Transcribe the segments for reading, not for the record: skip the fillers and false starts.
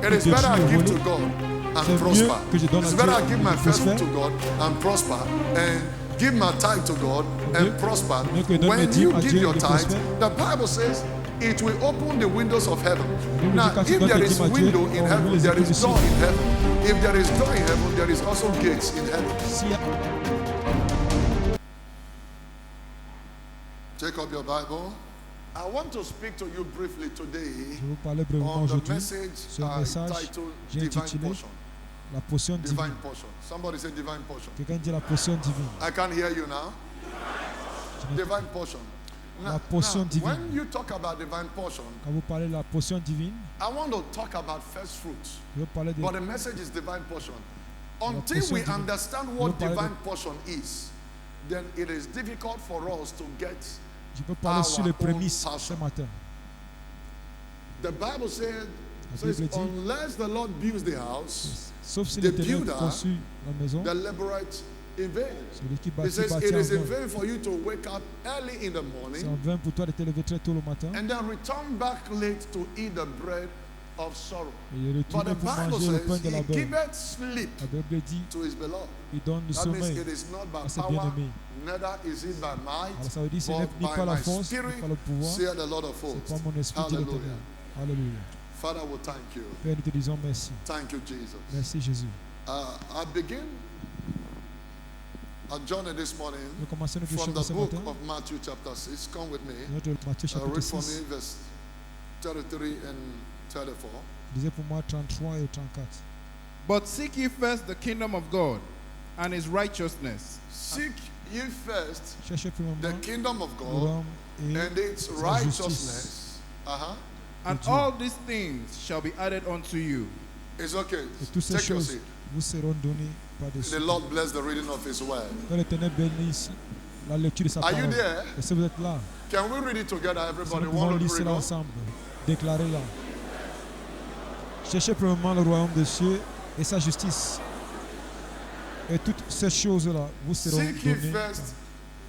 It is better I give to God and prosper. It's better I give my first fruit to God and prosper, and give my tithe to God and prosper. When you give your tithe, the Bible says it will open the windows of heaven. Now, if there is window in heaven, there is door in heaven. If there is door in heaven, there is also gates in heaven. Take up your Bible. I want to speak to you briefly today on the message titled Divine Portion. La portion Divine divine. portion. Somebody say divine portion. Quelqu'un dit la portion divine. I can't hear you now. Divine portion. La portion divine. When you talk about divine portion, Quand vous parlez de la portion divine, I want to talk about first fruits. je veux parler de But the message is divine portion. Until portion we divine. understand Je what veux parler de- divine portion is, then it is difficult for us to get. je peux parler sur les Our own prémices portion. ce matin. The Bible says, La Bible dit, unless the Lord builds the house, sauf si the l'Éternel builder, construit la maison, the laborers in vain. celui qui It bâtit says bâtit it en is in vain. vain for you to wake up early in the C'est en morning vain pour toi de te lever très tôt le matin and then return back late to eat the bread of sorrow. et de But retourner the pour Bible manger le pain says de la he belle. giveth sleep La Bible dit, to his beloved. il donne le That means sommeil it is not by à ses power, bien-aimés. neither is it by might, Alors ça veut dire, ce n'est but ni by par la my force, ni spirit, par le pouvoir, saith the Lord of c'est hosts. par mon esprit, dit Hallelujah. l'Éternel. Alléluia. Father, we thank you. Père, nous te disons merci. Thank you, Jesus. Merci Jésus. I begin a journey this morning Nous commençons notre from chemin the ce book matin. of Matthew chapter 6. Come with me. Notre Matthieu chapitre Read for 6. me verse 33 and 34. Disait pour moi 33 et 34. But seek ye first the kingdom of God and his righteousness, Seek ye first Cherchez the premièrement kingdom of le God royaume et and its sa righteousness. and Dieu. all these things shall be added unto you. It's okay. Et toutes ces Take your choses seat. vous seront données par-dessus. The Lord bless the reading of His word. Que l'Éternel bénisse la lecture de sa Are you parole. there? Est-ce que vous êtes là? Can we read it together, Si everybody? nous pouvons One, two, lire three, cela go. ensemble. Déclarez-la. Cherchez premièrement le royaume des cieux et sa justice. Et toutes ces choses-là vous seront Seek ye données first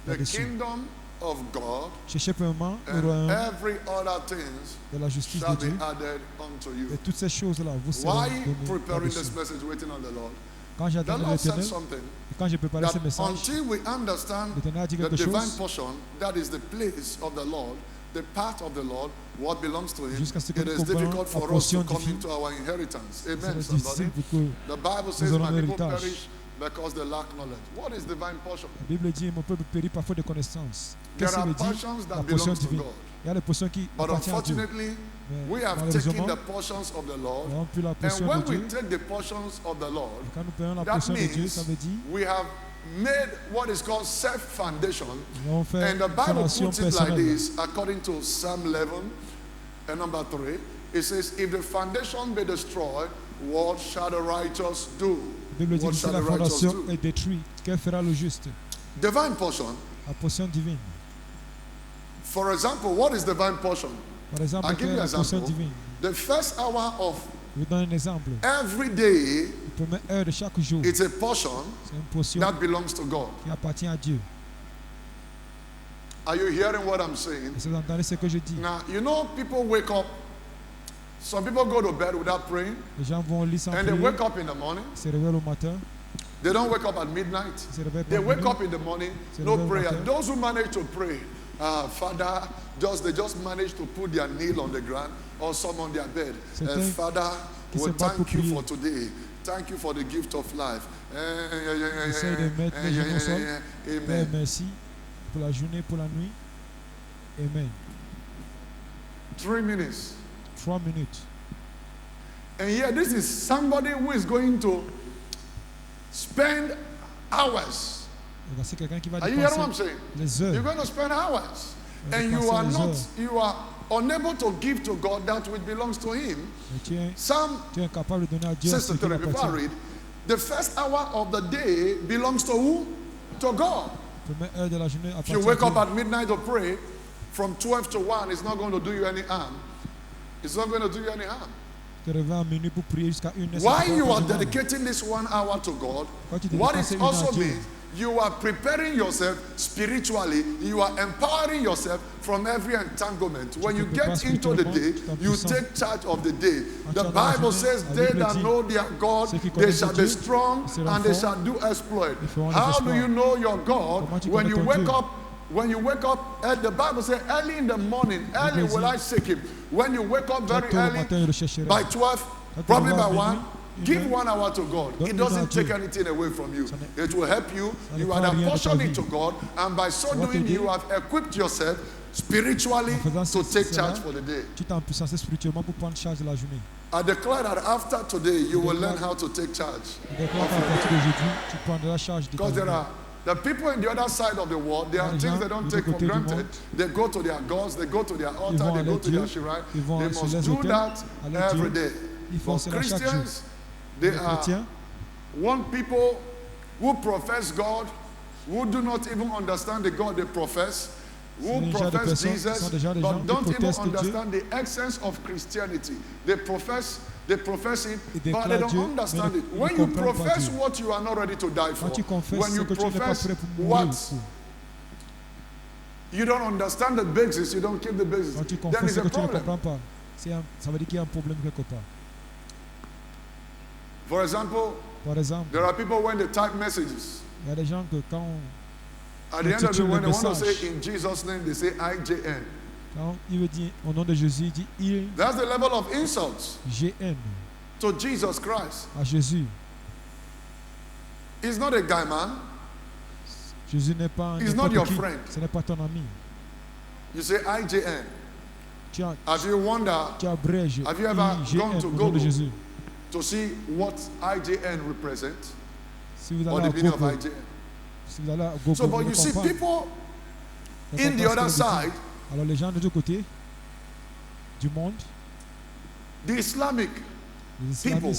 the par-dessus. kingdom of God, Cherchez premièrement le and royaume every other things de la justice shall de be Dieu. added unto Et you. toutes ces choses-là vous seront Why données preparing this par-dessus. message, waiting on the Lord? Quand j'ai The attendu Lord said l'Éternel, something et quand j'ai préparé that ce message, until we understand l'Éternel a dit the quelque divine chose. portion, that is the place of the Lord, the part of the Lord, what belongs to Him, Jusqu'à ce que it nous is comprenions difficult la for us to portion come divine. into our inheritance. C'est Amen, difficile somebody. pour que The Bible says, aurons my people l'héritage. perish because they lack knowledge. What is divine portion? la Bible dit mon peuple périt parfois de connaissances. There Qu'est-ce que are veut dire portions la that portion belong to divine? God. Il y a les portions qui But appartiennent à Dieu. unfortunately, Mais we have taken malheureusement, the portions of the Lord. nous avons pris la And portion when de we Dieu. take the portions of the Lord, Et quand nous prenons la that portion de Dieu, means ça veut dire we have made what is called self-foundation. nous avons fait And the une Bible fondation puts it like personnelle. this, according to Psalm 11 and number 3. It says, if the foundation be destroyed, what shall the righteous do? La Bible dit What que si shall la the righteous fondation do? est détruite, que fera le juste? Divine portion. La portion divine. For example, what is divine portion? Par exemple, I'll give quelle you est an la portion example. divine? The first hour of Je vous donne un exemple. every day, La première heure de chaque jour, it's a portion c'est une portion that belongs to God. qui appartient à Dieu. Are you hearing what I'm saying? Est-ce que vous entendez ce que je dis? Now, you know, people wake up. Some people go to bed without praying, Les gens vont au lit sans and they prier, wake up in the morning. ils se réveillent au matin, They don't wake up at midnight. ils se réveillent They pas wake minuit. up in the morning, Se no réveillent au prayer. matin. Those who manage to pray, Father, they just manage to put their knee on the ground or some on their bed. Certains Father, qui we se battent pour thank you prier. for today. Thank you for the gift of life. Essaye de mettre les genoux au sol. Père, Amen. merci pour la journée, pour la nuit. Amen. 3 minutes. 3 minutes. And here, this is somebody who is going to spend hours. Et voici quelqu'un qui va Are you hearing what I'm dépenser saying? les You're heures. going to spend hours. Va And you dépenser are les not, heures. you are unable to give to God that which belongs to Him. Mais Psalm tu es incapable de donner à Dieu ce qui 63, lui before I appartient. read, the first hour of the day belongs to who? To God. La première heure de la journée If you appartient wake à up Dieu. at midnight to pray, from 12 to 1, it's not going to do you any harm. It's not going to do you any harm. Tu te réveilles à minuit pour prier jusqu'à 1 heure. Why you are dedicating this 1 hour to God, Quand tu te what dépenses it 1 heure also à Dieu, means you are preparing yourself spiritually. You are empowering yourself from every entanglement. When you get into the day, you take charge of the day. The Bible says, they that know their God, they shall be strong and they shall do exploit. How do you know your God? When you wake up, the Bible says, early in the morning, early will I seek him. When you wake up very early, by 12, probably by 1, give 1 hour to God. It doesn't take anything away from you. It will help you. You are apportioning to God, and by so doing, you have equipped yourself spiritually to take charge for the day. I declare that after today, you will learn how to take charge. Because there are the people in the other side of the world, there are things they don't take for granted. They go to their gods, they go to their altar, they go to their shrine. They must do that every day. For Christians, they are one people who profess God, who do not even understand the God they profess, who profess Jesus, but don't even understand the essence of Christianity. They profess it, but they don't understand it. When you profess what you are not ready to die for, when you profess what you don't understand the basis, you don't keep the basis, there is a problem. For example, there are people when they type messages, at the end of the day, when they want to say in Jesus' name, they say IJN. That's the level of insults to Jesus Christ. He's not a guy, man. He's not your friend. You say IJN. Have you wondered, have you ever gone to Google to see what IJN represents? Or the meaning of IJN? So, but you see, people in the other side, alors les gens de l'autre côté du monde, the Islamic people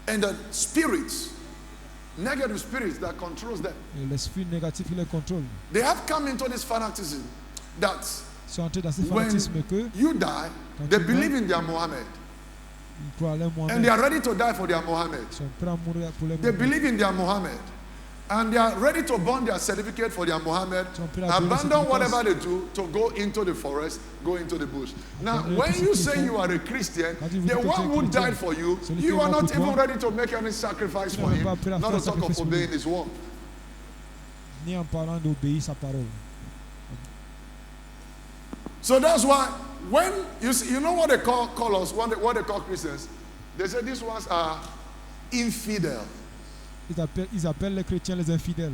and the spirits, negative spirits that controls them, l'esprit négatif qui les contrôle, they have come into this fanaticism that when you die, they believe in their Muhammad. And they are ready to die for their Muhammad. They believe in their Muhammad. And they are ready to burn their certificate for their Muhammad, abandon whatever they do to go into the forest, go into the bush. Now, when you say you are a Christian, the one who died for you, you are not even ready to make any sacrifice for him, not to talk of obeying his word. So that's why, when you see, you know what they call us, what they call Christians? They say these ones are infidel. Ils appellent les chrétiens les infidèles.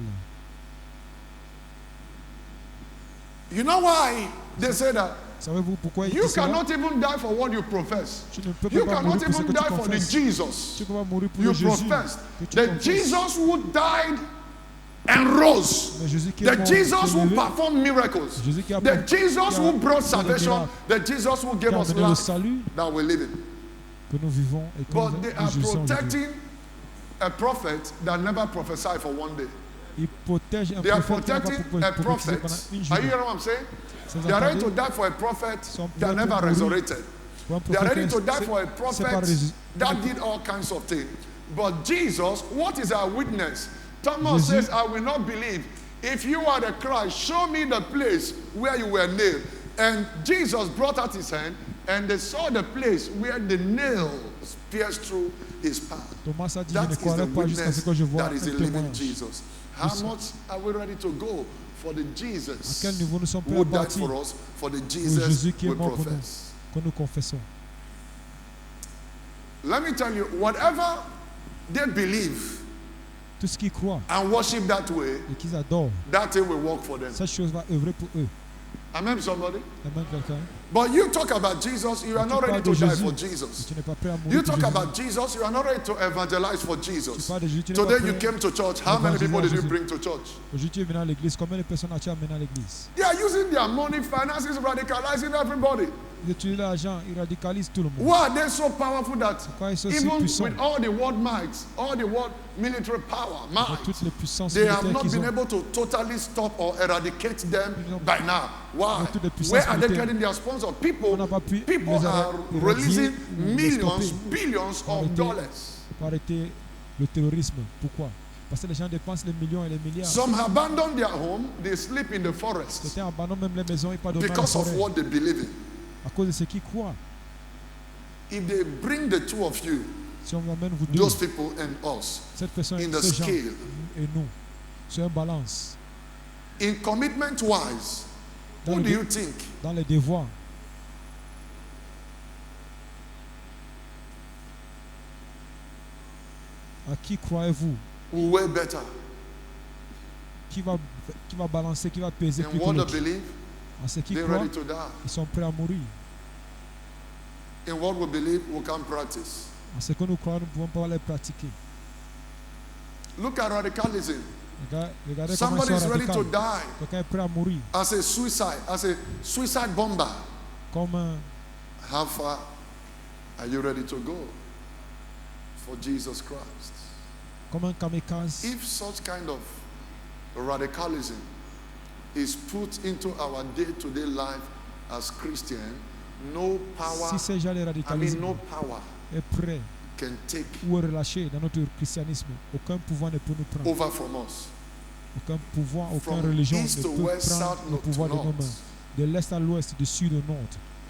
You know why they say that? Savez-vous pourquoi ils You disent cannot cela? even die for what you profess. Tu ne peux You pas cannot mourir pour ce even que tu die for the confesses. Jesus Tu peux pas mourir pour you le Jésus profess. que tu The confesses. Jesus who died and rose. Le Jésus qui est The mort, Jesus qui est who levé. performed miracles. Jésus qui a The Jesus who brought fait des salvation. miracles. The Jesus who gave Qui a us amené le life salut that we're living. que nous vivons et que But nous they are jouissons aujourd'hui. protecting a prophet that never prophesied for one day. Ils protègent un They are prophète qui n'a pas protecting a prophétisé prophet. pendant une Are you journée. hearing what I'm saying? Vous They are ready to entendez? die for a prophet Sont that prêts never pour mourir resurrected. pour un They are ready prophète to die c'est- for a c'est pas prophet résisté. that did all kinds of things. But Jesus, what is our witness? Thomas Jésus- says, I will not believe. If you are the Christ, show me the place where you were nailed. And Jesus brought out his hand, and they saw the place where the nails pierced through his part. Thomas a dit, je That ne is the croirai pas jusqu'à ce witness que je vois that un is a living témoignage. Jesus. How Yes, sir. much are we ready to go for the À Jesus quel niveau nous sommes prêts who à died partir for us, for the pour Jesus Jésus qui we est mort pour nous, profess? que nous confessons. Let me tell you, whatever they believe Tout ce qu'ils croient and worship that way, et qu'ils adorent, that thing will work for them. cette chose va œuvrer pour eux. Amen, somebody? Amen, quelqu'un. But you talk about Jesus, you are Tu not ready parles to de die Jésus, for et Jesus. tu n'es pas prêt à mourir You pour talk Jésus. about Jesus, you are not ready to evangelize for Tu Jesus. parles de Jésus, tu n'es pas Today you prêt. came to church. How many people did you Jésus. bring to church? Aujourd'hui, tu es venu à l'église. Combien de personnes as-tu amené à l'église? They are using their money, finances, radicalizing everybody. Ils utilisent l'argent, ils radicalisent tout le monde. Why are they so powerful that Pourquoi ils sont si even puissants? with all the world might, all the world military power, Avec might, toutes les puissances they have militaires not qu'ils been ont, able to totally stop or eradicate them by now. Why? Avec toutes les puissances Where are they militaires. getting their sponsors? People, On n'a pas pu people les are éradiquer releasing ou les millions, stopper. billions of Arrêter. dollars. pour arrêter le terrorisme. Pourquoi? Parce que les gens dépensent les millions et les milliards. Some abandon their home, they sleep in the forest Certains abandonnent même les maisons et pas dormir dans la because of forêt. what they believe in. À cause de ce qu'ils croient. If they bring the two of you, Si on amène vous deux, those people and us, cette personne, in the ces gens scale, et nous, sur un balance, in commitment wise, dans, who les, do you think dans les devoirs, à qui croyez-vous? will weigh better? Qui va balancer, qui va peser And plus que what they l'autre? believe, À ceux qui they're croient, ready to die. ils sont prêts à mourir. In what we believe, we can practice. À ce que nous croyons, nous ne pouvons pas les pratiquer. Look at radicalism. Regardez comment ils Somebody is sont ready to radicaux. die Quelqu'un est prêt à mourir. as a suicide bomber. Comme un, How far are you ready to go for Jesus Christ? comme un kamikaze. If such kind of radicalism is put into our day-to-day life as Christian, no power, Si ces gens de radicalisme no power est prêt can take ou est relâché dans notre christianisme, aucun pouvoir ne peut nous prendre. over from us. Aucun pouvoir, aucune From religion east ne to peut west, prendre south le to pouvoir de nos north. mains. De l'est à l'ouest, du sud au nord.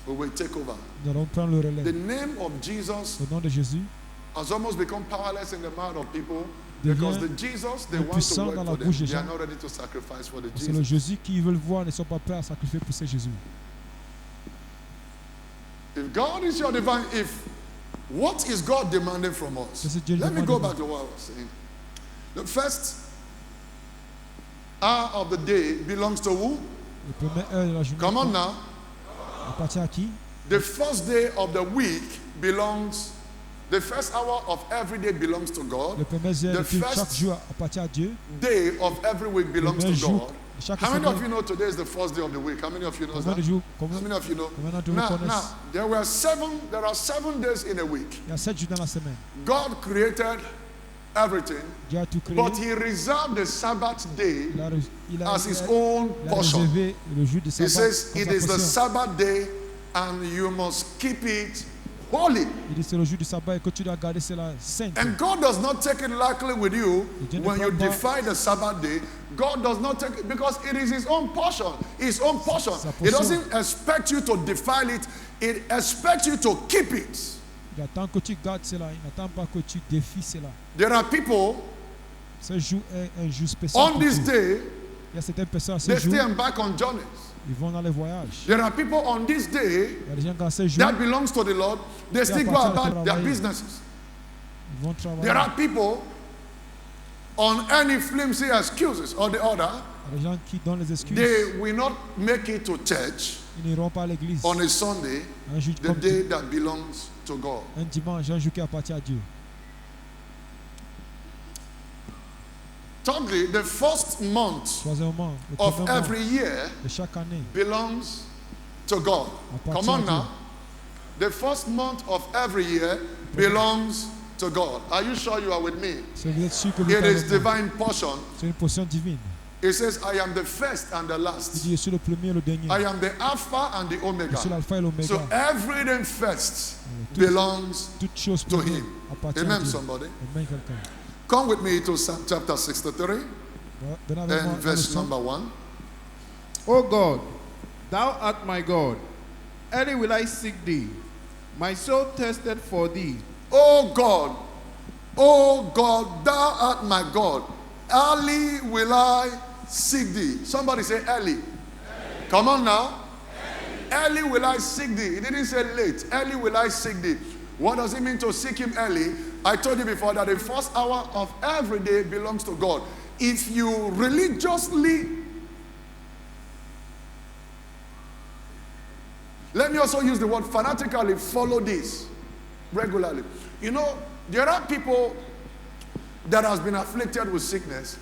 We will take over. Nous allons prendre le relais. The name of Jesus Au nom de Jésus, has almost become powerless in the mouth of people because the Jesus they want to puissant work dans la for them, bouche des they are gens. not ready to sacrifice for the c'est le Jesus. Jésus qu'ils veulent voir, ne sont pas prêts à sacrifier pour ce Jésus. If God is your divine, if what is God demanding from us? Qu'est-ce que Dieu Let me demande go de back to what I was saying. The first hour of the day belongs to who? La première heure de la journée, Come on now. appartient à qui? The first day of the week belongs, the first hour of every day belongs to God. Le premier heure The de chaque first jour appartient à Dieu. day of every week belongs premier to jour God. de chaque How many of semaine. you know today is the first day of the week? How many of you know Combien de that? jours? How Combien many of you know? d'entre vous Now, connaissent? there are 7 days in a week. Il y a 7 jours dans la semaine. God created everything, Dieu a tout créé. but He reserved the Sabbath day Il a as His own portion. réservé le jour de He sabbat says comme it sa is the portion. Sabbath day and you must keep it holy. Il dit c'est le jour du sabbat et que tu dois garder cela saint. And God does not take it lightly with you Dieu ne when you prend pas- defy the Sabbath day. God does not take it because it is His own portion. His own portion. Sa He portion. doesn't expect you to defile it. It expects you to keep it. Il attend que tu gardes cela. Il n'attend pas que tu défies cela. There are people Ce jour est un jour spécial. on pour this Dieu. day, Il y a certaines personnes à ce they jour, stay and back on journeys. ils vont dans les voyages. There are people on this day Il y a des gens qui à ce jour, that belongs to the Lord. They still go appartient à about their travailler. businesses. ils vont travailler. There are people on any flimsy excuses or the other. Il y a des gens qui donnent les excuses. They will not make it to church Ils n'iront pas à l'église. on a Sunday, Un jour the comme day that belongs to God. un dimanche, un jour qui appartient à Dieu. Thirdly, the first month Troisièmement, le of premier mois every year de chaque année belongs to God. appartient Come on à Dieu. now. The first month of every year belongs to God. Are you sure you are with me? Si vous êtes sûr que vous It êtes is avec moi, divine portion. c'est une portion divine. It says, I am the first and the Il last. dit, je suis le premier et le dernier. I am the Alpha and the Je Omega. suis l'alpha et l'oméga. So everything first Tout- belongs Toute chose to première Him. appartient à Amen, Dieu. somebody. Amen, quelqu'un. Come with me to Psalm chapter 63 Venez avec moi and dans le verse psaume. number 1. O God, thou art my God. Early will I seek thee. My soul thirsted for thee. Oh God, thou art my God. Early will I seek thee. Somebody say early. Come on now. Early will I seek thee. He didn't say late. Early will I seek thee. What does it mean to seek him early? I told you before that the first hour of every day belongs to God. If you religiously, let me also use the word fanatically, follow this regularly. You know, there are people that has been afflicted with sickness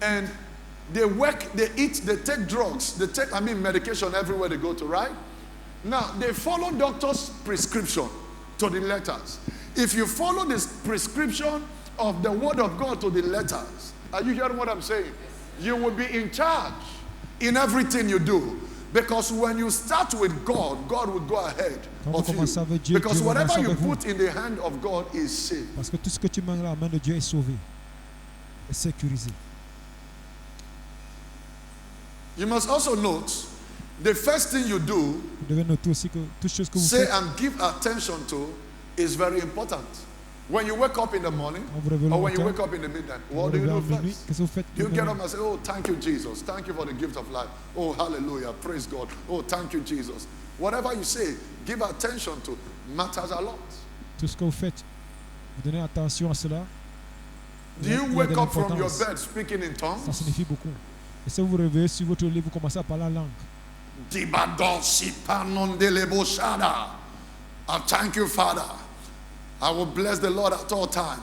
and they work, they eat, they take drugs, they take, medication everywhere they go to, right? Now, they follow doctor's prescription to the letters. If you follow this prescription of the word of God to the letters, are you hearing what I'm saying? You will be in charge in everything you do. Because when you start with God, God will go ahead Quand vous of commencez you. avec Dieu, Because Dieu va whatever avancer you avec vous. put in the hand of God is safe. Parce que tout ce que tu mets dans la main de Dieu est sauvé. est sécurisé. You must also note the first thing you do, Vous devez noter aussi que toute chose que vous say faites, and give attention to is very important. When you wake up in the morning quand vous réveillez le or when you matin, wake up in the midnight, quand vous what do you réveillez do à minuit, first? qu'est-ce que vous faites? You get Premièrement? up and say, oh, thank you, Jesus. Thank you for the gift of life. Oh, hallelujah. Praise God. Oh, thank you, Jesus. Whatever you say, give attention to. Matters a lot. Tout ce que vous faites, vous donnez attention à cela. Do Il y a you de wake up from your l'importance. bed speaking in Ça tongues? signifie beaucoup. Et si vous vous réveillez sur votre lit, vous commencez à parler en langue. Dibadosi panondelebo shada. I thank you, Father. I will bless the Lord at all times.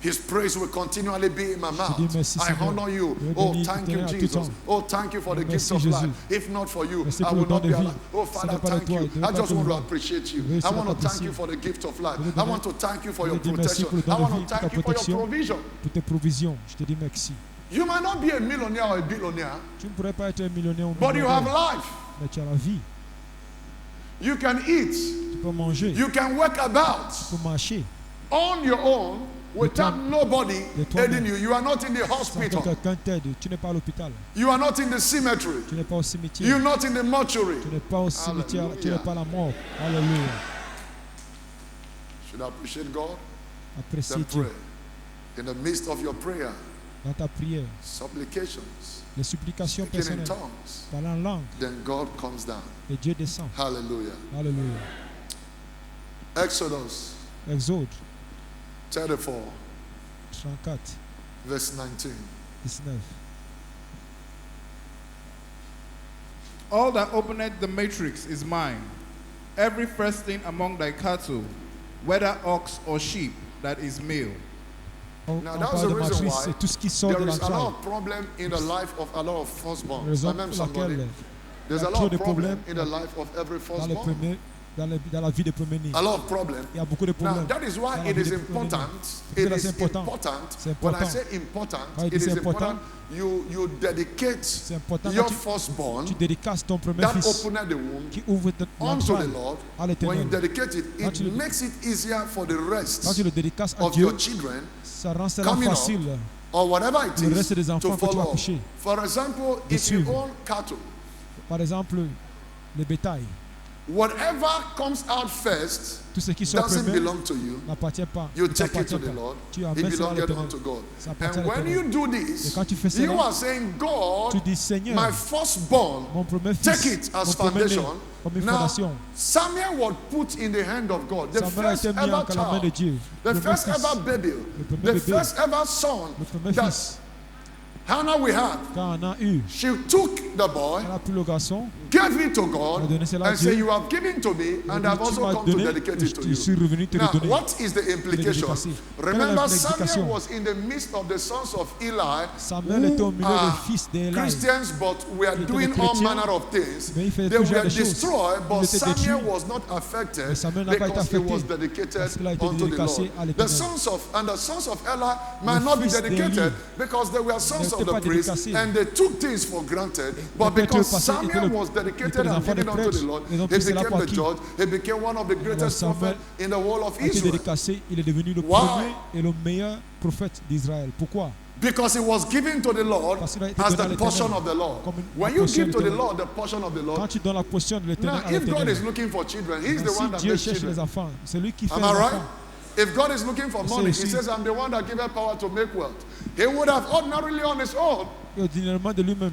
His praise will continually be in my mouth. dis merci, I Seigneur. honor you. Je vais Oh, bénir thank you, l'éternel à tout Jesus. temps. Oh, thank you for the gift Merci, of life. Jésus. If not for you, Merci I pour would le don not de be vie. alive. Oh, Ce Father, n'est pas de thank toi, you. il ne I veut pas just te want to voir. appreciate you. Je veux I seulement want to thank t'apprécier. you for the gift of life. Je veux I donner- want to thank you for je your veux dire merci protection. pour le don I de want vie, to pour ta thank you for your protection. provision. Pour tes provisions, je te dis merci. You might not be a millionaire or a billionaire, Tu ne pourrais pas être un millionnaire ou but you have milliardaire, life. mais tu as la vie. You can eat. Tu peux manger, You can work about tu peux marcher. on your own without nobody de toi-même. aiding you. You are not in the Sans que hospital. quelqu'un t'aide, tu n'es pas à l'hôpital, You are not in the cemetery. tu n'es pas au cimetière, You're not in the mortuary. tu n'es pas au cimetière, tu Hallelujah. n'es pas à la mort. Alléluia. Should appreciate God. Apprécie Then Dieu pray. In the midst of your prayer, dans ta prière, supplications, les supplications speaking in personnelles, tongues, parler en langue, then God comes down. et Dieu descend. Hallelujah. Alléluia. Exodus Exode 34, 34, verse 19. 19. All that openeth the matrix is mine. Every firstling among thy cattle, whether ox or sheep, that is male. On Now, on that's parle the de reason matrice, why c'est tout ce qui sort de There is a lot l'entraille. of problem in the life of a lot of firstborns. Raison Amen, pour somebody. laquelle There's il y a a lot trop of de problem problèmes in the life of every dans, les firstborn. premiers, dans la vie des premiers-nés. A lot of problem. Il y a beaucoup de Now, problèmes. that is dans why la it vie is des premiers-nés. important. C'est It là, is c'est important. important. C'est When I important. say important, Quand il it dit is c'est important, important. You dedicate C'est important your quand firstborn tu dédicaces ton premier that fils opened the womb qui ouvre unto the l'entraille Lord. à When you l'Éternel. dedicate it, Quand it tu le- makes it easier for the Quand rest tu le dédicaces à of Dieu, your children ça rend cela coming up, facile. or whatever it Le reste is des enfants to que tu as follow. accouchés. For example, De if you suivre. own cattle, Par exemple, le bétail. whatever comes out first Tout ce qui sort doesn't premier belong to you. n'appartient pas. You ne take it t'appartient to the pas. Lord. Tu It amènes cela à belongs l'Éternel. unto God. Ça appartient And à when l'Éternel. you do Et this, quand tu fais you cela, are saying, God, tu dis Seigneur, my firstborn, mon premier fils, take it as mon premier-né, foundation. comme une Now, fondation. Samuel was put in the hand of God. The Samuel a first été mis ever entre la main de child, Dieu. the Le premier first fils, ever baby, le premier the bébé, first ever son le premier that fils. Hannah we had. Quand on a eu, She took the boy, elle a pris le garçon, gave it to elle a God, donné cela à and Dieu. said, you have given to me, and I've Tu also m'as come to donné, dedicate et it to je suis you. revenu te le Now, donner. what is the implication? dédicacer. Quelle est Remember, l'implication? Samuel was in the midst of the sons of Eli, Samuel était au who milieu are des fils d'Éli. Christians, but were Qui étaient doing des all chrétiens, manner of things. mais ils faisaient They tout genre were de choses. destroyed, Ils but étaient Samuel détruits. was not affected Mais Samuel n'a pas été because he was affecté, dedicated parce qu'il a été unto the dédicacé Lord. à The l'Éternel. sons of Eli might not be fils d'Éli dedicated because they were sons n'étaient of the pas priest dédicacés. and they took things for granted. But Peut-être because parce qu'ils étaient Samuel le- was étaient dedicated les and enfants des given unto the prêtres, Lord, ils ont he pris cela became pour the acquis. judge. He became one of the greatest Samuel prophets in the whole of a été Israel. dédicacé, il est devenu le Why? premier et le meilleur prophète d'Israël. Pourquoi? Because it was given to the Lord Parce qu'il a été as donné à the l'Éternel. portion of the Lord. Comme une When you portion give to the d'Éternel. Lord the portion of the Quand Lord, tu donnes la portion de now l'Éternel à if God l'Éternel, is looking for children, He's the si one that Dieu makes cherche les children. enfants, c'est lui qui fait Am les I right? enfants. If God is looking for money, He aussi- says, I'm the one that giveth power to make wealth. He would have ordinarily on his own Et ordinairement de lui-même,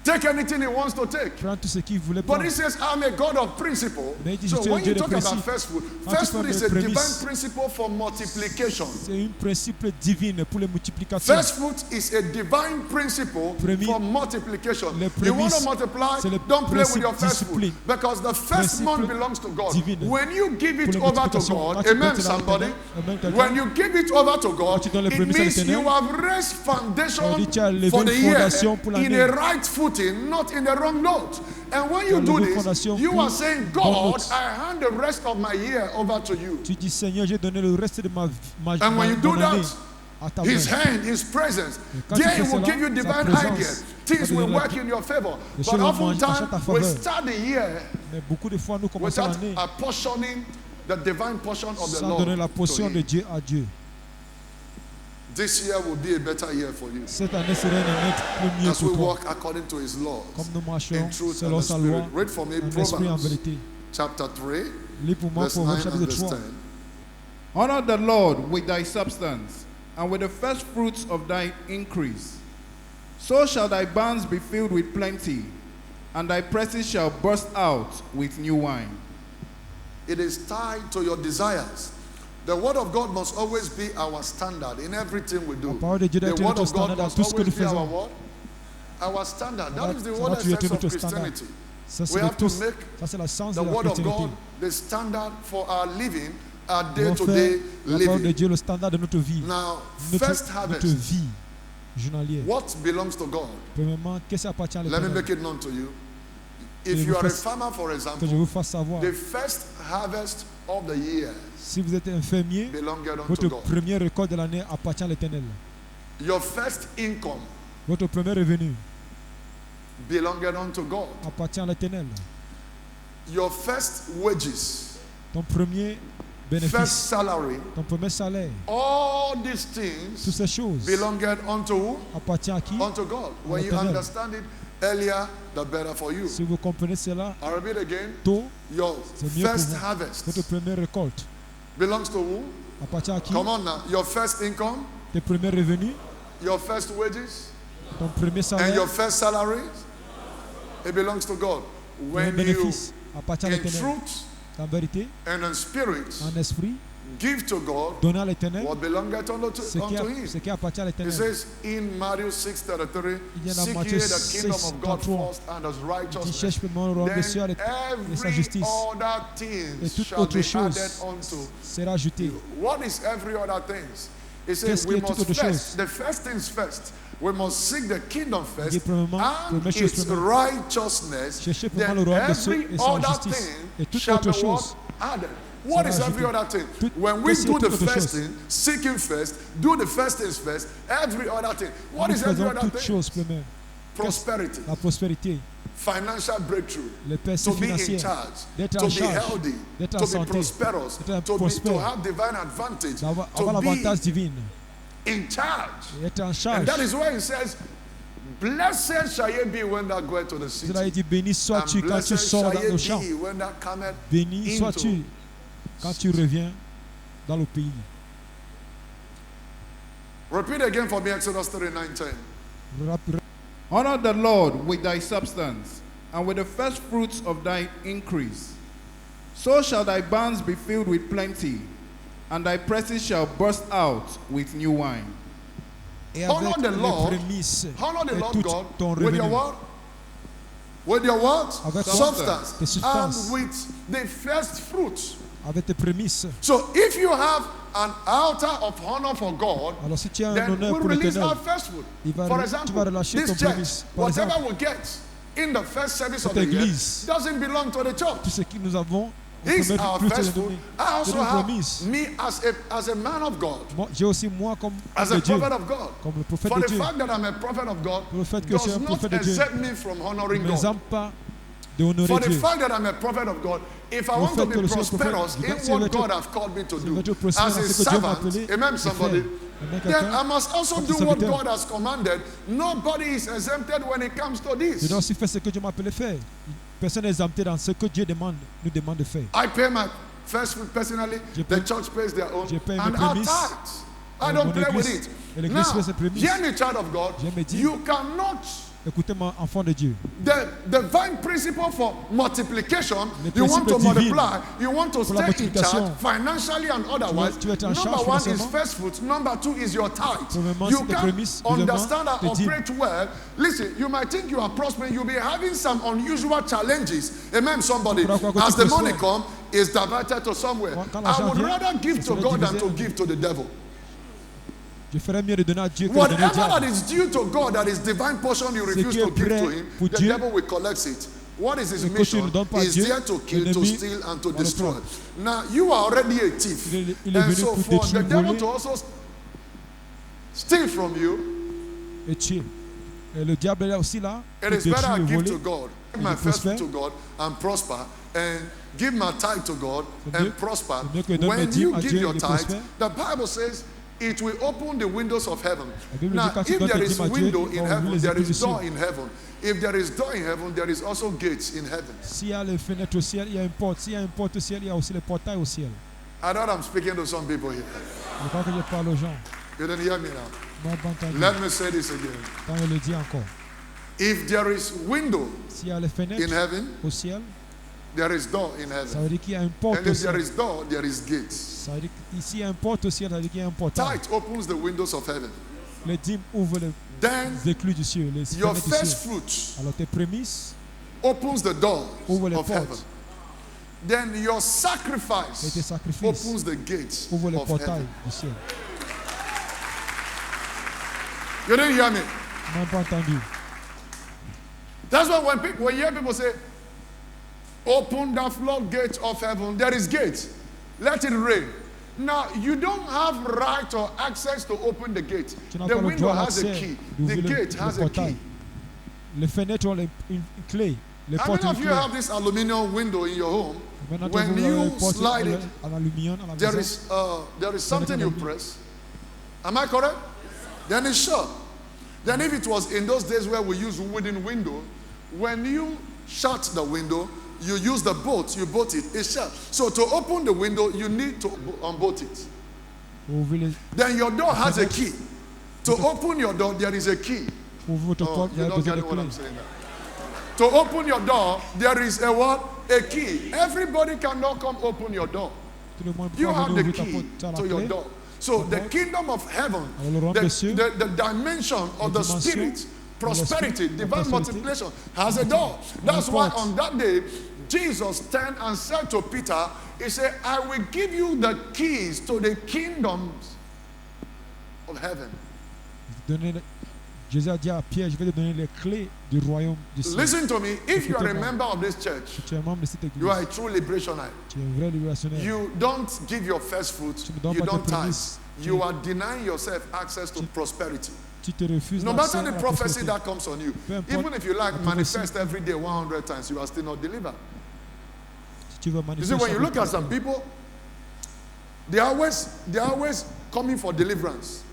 take anything He wants to take. prendre tout ce qu'il voulait But prendre. He says, I'm a God of principle. Mais il dit, So je suis when un Dieu you de talk about principe. first food parles is de a divine prémices. principle for multiplication. C'est une principe divine pour les multiplications. First fruit is a divine principle Prémis- for multiplication. les You want to prémices, multiply, c'est le don't play with your principe first fruit. discipline. Because the first month Principe belongs to God. divine. When you give it Pour les over to multiplications, God, quand tu amen donnes cela à somebody. l'Éternel, amen, quelqu'un. When you give it over to God, tu donnes les it prémices à means l'Éternel, you have raised ça foundation veut dire que tu as levé for une the year fondation pour in l'année. a right footing, not in the wrong note. And when you Tu as do levé this, fondation you pour are saying, bonne God, note. I hand the rest of my year over to you. Tu dis Seigneur, j'ai donné le reste de And when you do mon année that, à ta His main. hand, His presence. quand tu There fais He will cela, give you sa divine présence ideas. va Things te will donner work in your favor. Les But choses vont marcher à oftentimes, ta we faveur. start the year Mais beaucoup de fois, nous commençons without l'année apportioning the divine portion of the sans Lord. donner la to portion Him. de Dieu à Dieu. This year will be a better year for you. Cette année sera une année plus mieux As we pour toi. walk according to his laws, Comme nous marchons in truth and selon in sa spirit. loi, Read for me en esprit et en Proverbs vérité. chapter 3, Lis pour moi verse 9 Proverbes and chapitre verse 3. 10. Honor the Lord with thy substance, and with the first fruits of thy increase. So shall thy barns be filled with plenty, and thy presses shall burst out with new wine. It is tied to your desires. The word of God must always be our standard in everything we do. La parole de Dieu doit The être word notre of God standard dans must tout ce que always nous be our faisons. what? Our standard. That is the Ça word doit être essence of notre standard. Christianity. Ça, We c'est have to tous. make Ça, c'est la sens the de la word of chrétienté. God the standard for our living, our Nous devons day-to-day faire la parole de living. Dieu le standard de notre vie. Now, first Notre harvest. vie journalière. What belongs to God? Premièrement, qu'est-ce qui appartient à Let me l'Éternel? make it known to you. Que If je you vous are a fasse- farmer, for Que je example, vous fasse savoir. the first harvest of the year Si vous êtes un fermier, belonged unto votre God. première récolte de l'année appartient à l'Éternel. Your first income Votre premier revenu belonged unto God. appartient à l'Éternel. Your first wages, Ton premier first bénéfice, salary, ton premier salaire, all these toutes things ces choses belonged unto who? appartiennent à qui? Unto God. When you L'Éternel. understand it earlier, the better for you. Si vous comprenez cela, I repeat again. tôt, Your c'est mieux pour first vous. harvest Votre première récolte belongs to who? appartient à qui? Come on now. Your first income, Tes premiers revenus, your first wages, ton premier and salaire, your first salary, it belongs to God. ton When you, bénéfice appartient à in l'Éternel. truth En vérité, and in spirit, en esprit, give to God donner à l'Éternel what belongeth unto ce Him. qui appartient à It l'Éternel. says in Matthew 6:33, Il y en a seek Matthieu ye the kingdom of God 6:33. first and His Qui righteousness. cherche premièrement le royaume des cieux Then et sa every justice, other et thing toute shall autre be chose added unto. sera ajoutée. What is every other thing? It says Qu'est-ce qui we est toute must autre first, chose? the first things first. We must seek the kingdom first Dit premièrement, and première chose its première. righteousness. Cherchez Then premièrement le royaume des cieux every et sa other justice. Et thing toute shall be autre what? chose Added. What is sera every ajoutée. other thing? Tout- When we qu'est-ce qui do est the toute autre first chose? thing, seek Him first, do the first things first, every other thing. What Nous is every faisons other toutes thing? choses première. Prosperity, La prospérité, financial breakthrough, les percées to be in financières, charge, d'être to en be charge, healthy, d'être en to be santé, prosperous, d'être to prospère, have divine advantage, avoir to l'avantage be divin, in charge. et être en And charge. that is why He says, blessed shall ye be when thou goest to the Cela il city. dit, béni sois-tu And quand tu blessed sors shall dans ye nos champs. be when thou cometh Béni into. sois-tu quand tu reviens dans le pays. Repeat again for me Exodus 39:10. Rap- Honor the Lord with thy substance, and with the first fruits of thy increase. So shall thy barns be filled with plenty, and thy presses shall burst out with new wine. Et Honor avec the les Lord. prémices Honor the et Lord tout God ton with your revenu. what? With your what? Avec tes Substance. substances. And with the first fruits. Avec tes prémices. So if you have an altar of honor for God, Alors si tu as un then honneur we pour release our l'Éternel, first fruit. il va- For tu example, vas relâcher this ton church, prémice. Par whatever exemple, we get in the first service of cette the year église, doesn't belong to the church. tout ce que nous avons, au It's premier our fruit, first c'est fruit. donné. I C'est also une have promise. me as a man of God, Moi, j'ai aussi moi comme as de a Dieu, prophet of God. comme le prophète For de the Dieu, fact that I'm a prophet of God pour le fait que je suis does un not prophète de Dieu, exempt me from honoring ne God. m'exempte pas de honorer For the Dieu. fact that I'm a prophet of God, if I Le want to fait que be je suis un prophète, prosperous si in je veux what être- God has called me to si je do, veux être prospère as dans a ce que Dieu m'a servant, appelé amen, de somebody, faire. Amen, then quelqu'un, I must also comme do ton what serviteur. God has commanded. Nobody is exempted when it comes to Je this. dois aussi faire ce que Dieu m'a appelé faire. Personne n'est exempté dans ce que Dieu nous demande de faire. I pay my first fruit personally, Je the paie- church pays their own, je paie and mes our prémices. tithes. I Et don't mon play with église- it. et l'église Now, fait ses prémices. hear me, child of God, Je me dis- you cannot. Écoutez-moi, enfant de Dieu. The divine principle for multiplication, Le you want to principe divin multiply, you want to pour la stay in charge multiplication. financially and otherwise. Tu vas être en Number charge one is financièrement. first fruits, number two is your tithe. Premièrement, You c'est tes can prémices. Deuxièmement, understand and tes dîmes. operate well. Listen, you might think you are prospering, you'll be having some unusual challenges. Amen, somebody. Tu pourras croire que As tu the money prospères. comes, it's diverted to somewhere. Quand I l'argent would vient, rather give ça to serait God than divisé. to give to the devil. Je ferais mieux de donner à Dieu que de donner au Whatever that diable. is due to God, that is divine portion you refuse qui est to give prêt to Him, pour the Dieu, devil will collect it. What is his ce que tu mission? ne donnes pas à He's Dieu, there to kill, to l'ennemi steal, and to va le destroy. prendre. Now, you are already a thief. Il est And venu so pour for the détruire, devil voler to also steal from you, et tuer. Et le diable est aussi là pour it is better I détruire et give to voler. God. Give Il my est first fruit prospère. to God and prosper. And give my tithe to God C'est mieux- and prosper. c'est mieux que donne mes When dîmes you à give Dieu your et tithe, prospère. the Bible says it will open the windows of heaven. La Bible dit Now, quand tu if donnes there tes is dîmes à Dieu, window il in va ouvrir heaven, les there écluses is du door ciel. in heaven. If there is door in heaven, there is also gates in heaven. S'il y a les fenêtres au ciel, il y a une porte. S'il y a une porte au ciel, il y a aussi les portails au ciel. I know I'm speaking to some people here. Je crois que je parle aux gens. You didn't hear me now. Moi, pas entendu. Let me say this again. Quand je le dis encore. If there is window S'il y a les in fenêtres heaven, au ciel, there is door in ça heaven. veut dire qu'il y a une porte And au if there ciel. is door, there is gates. Ça veut dire qu'ici, il y a une porte au ciel, ça veut dire qu'il y a un portail. Tithe opens the windows of heaven. Les dîmes ouvrent les Then écluses du ciel, les your fenêtres du first ciel. fruit Alors tes prémices opens the doors ouvrent les of heaven. portes. Then your Et tes sacrifice sacrifices opens the gates ouvrent les of portails heaven. du ciel. You didn't hear me? On n'a pas entendu. That's why when you hear people say, open the floodgates of heaven, there is gates. Let it rain. Now, you don't have right or access to open the gate. Tu n'as The pas le window droit has a d'accès key. The d'ouvrir gate le has a portail. key. Les fenêtres ont une clé. Les How portes many ont of une you clé. have this aluminum window in your home? Maintenant, When vous avez you les portes slide it, en aluminium à la There maison. is something you press. Am I correct? Then it's shut. Then if it was in those days where we use wooden window, when you shut the window, you use the bolt, you bolt it, it's shut. So to open the window, you need to unbolt it. Vous ouvrez les- Then your door has a key. To open your door, there is a key. pour votre Oh, porte, il y you a don't besoin get de what I'm clés. saying now. To open your door, there is a what? A key. Everybody cannot come open your door. Tout le monde peut You pas have venir the ouvrir ta key porte. Tu as la to your clé. door. So the kingdom of heaven, Alors, le royaume des cieux, the dimension of the dimension spirit, de prosperity, l'esprit, la divine prospérité, multiplication has a door. That's une why porte. on that day, Jesus turned and said to Peter, he said, I will give you the keys to the kingdoms of heaven. Jésus a dit à Pierre, je vais te donner les clés du royaume du ciel. Listen to me. If you are a Écoutez-moi. member of this church, Si tu es membre de cette église, you are a true liberationite. tu es un vrai libérationnaire. You don't give your first fruit. Tu ne donnes You pas don't tes tithe. prémices. You are denying yourself access to prosperity. Tu te refuses No l'accès matter à the la prophecy prospérité. that comes on you, Peu importe even if you like la prophétie. manifest every day 100 times, you are still not delivered. Si tu veux You see, manifester when you chaque look at jour, some people, they are always coming for deliverance.